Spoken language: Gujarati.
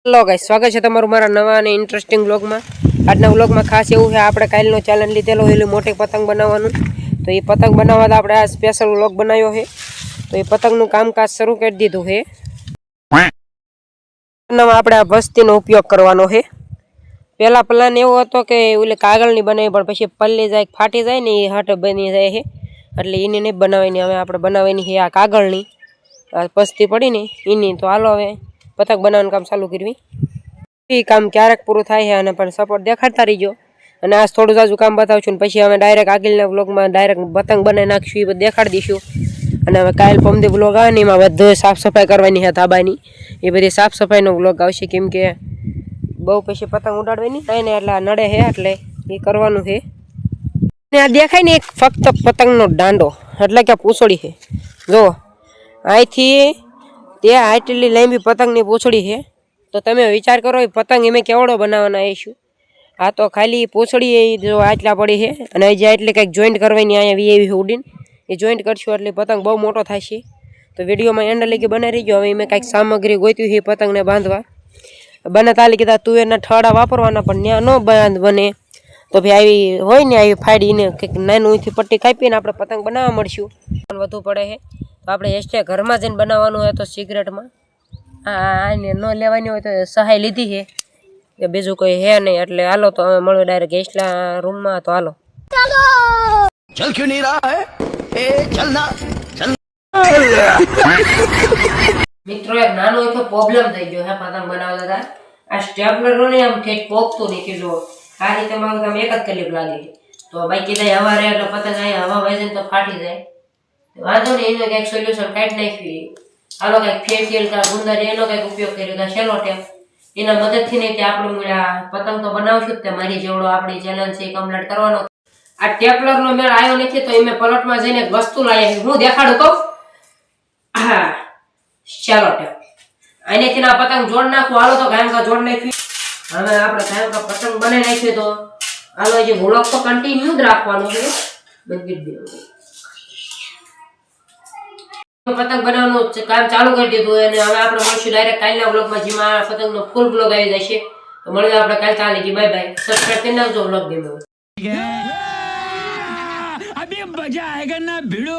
हेलो गाइस, स्वागत है तमारू मारा नवा ने इंटरेस्टिंग व्लॉग में। आजना व्लॉग में खास एवं है आपणे कालनो चैलेंज लीधेलो है मोटी पतंग बनाववानुं। तो ये पतंग बनाववा आपणे आ स्पेशल व्लॉग बनाव्यो है। तो ये पतंगनुं कामकाज शरू करी दीधुं है। आपणे आ बस्तीनो उपयोग करवानो है। पहला प्लान एवो हतो के ओले कागळनी बनावी पण पछी पल्ली जाय फाटी जाय ने ए हट बनी जाय है એટલે એની નહીં બનાવવાની। હવે આપણે બનાવવાની છે આ કાગળની આ પસ્તી પડી ને એની। તો હાલો હવે પતંગ બનાવવાનું કામ ચાલુ કરવી। એ કામ ક્યારેક પૂરું થાય છે અને પણ સપોર્ટ દેખાડતા રહીજો। અને આજ થોડું જાજુ કામ બતાવશું ને પછી અમે ડાયરેક્ટ આગળના વ્લોગમાં ડાયરેક્ટ પતંગ બનાવી નાખશું, એ બધું દેખાડી દઈશું। અને હવે કાલ પમદી વ્લોગ આવે ને એમાં બધું સાફ સફાઈ કરવાની છે ધાબાની, એ બધી સાફ સફાઈનો વ્લોગ આવશે। કેમ કે બહુ પછી પતંગ ઉડાડવાની થાય ને એટલે નડે છે, એટલે એ કરવાનું છે। ને આ દેખાય ને એક ફક્ત પતંગનો દાંડો એટલે કે પૂંછડી છે। જો અહીંથી તે આટલી લાંબી પતંગની પૂંછડી છે। તો તમે વિચાર કરો એ પતંગ એમે કેવડો બનાવવાના આવીશું। આ તો ખાલી પૂંછડી જો આટલા પડી છે અને હજી આટલી કંઈક જોઈન્ટ કરવાની અહીંયા વીએવી ઉડીને એ જોઈન્ટ કરશું એટલે પતંગ બહુ મોટો થશે। તો વિડીયોમાં એન્ડ લગી બનાવી રહીજો। હવે મેં કંઈક સામગ્રી ગોત્યું છે પતંગને બાંધવા। બને તાલી કીધા તુવેરના ઠાડા વાપરવાના પણ ત્યાં ન બાંધ બને તો ભાઈ આવી હોય ને આવી ફાડીને કંઈક નાનીથી પટ્ટી કાપીને આપણે પતંગ બનાવવા મળશું। વધુ પડે છે તો આપણે એક્સ્ટ્રા ઘરમાં જઈને બનાવવાનું હોય તો સિગરેટમાં આને ન લેવાની હોય તો સહાય લીધી છે કે બીજું કોઈ હે નહીં। એટલે હાલો તો અમે મળીએ ડાયરેક્ટ એક્સ્ટ્રા રૂમમાં। તો હાલો चल क्यों नहीं रहा है ए चलना चल। મિત્રો એક નાનો એવો પ્રોબ્લેમ થઈ ગયો હે પતંગ બનાવતા હતા। આ સ્ટેપલર ને આમ ઠેક પોકતું નહીં કે જો આ રીતે મારું કામ એક જ ક્લિપ લાગે તો બાકી કીધા હવા રહે એટલે પતંગ અહીંયા હવા વાજે તો ફાટી જાય। વાંધો નહીં, એનો કંઈક સોલ્યુશન કાઢી નાખી। હાલો કંઈક ફેશિયલ કા ગુંદર એનો કંઈક ઉપયોગ કર્યો તા સેલો ટેપ, એના મદદથી નહીં તે આપણું પતંગ તો બનાવશું જ તે મારી જેવડો આપણી ચેલેન્જ છે કમ્પ્લીટ કરવાનો। આ ટેપલર નો મેળ આવ્યો નથી તો એમે પલટમાં જઈને એક વસ્તુ લાવી, હું દેખાડું કહું। હા, સેલો ટેપ આનેથી ના પતંગ જોડ નાખું। હાલો તો ગામ કા જોડ નાખી। હવે આપણે ગામ કા પતંગ બનાવી નાખ્યું તો હાલો જે વ્લોગ તો કન્ટિન્યુ જ રાખવાનું છે। બંધ કરી દો। પતંગ બનાવવાનું કામ ચાલુ કરી દીધું અને હવે આપણે મળશું ડાયરેક્ટ કાલના વ્લોગમાં, જેમાં પતંગનો ફૂલ વ્લોગ આવી જશે। તો મળીએ આપણે કાલ। ચાલે કે બાય બાય, સબસ્ક્રાઇબ કરી નાખજો વ્લોગ ગમે। अभी मजा आएगा ना भिड़ो।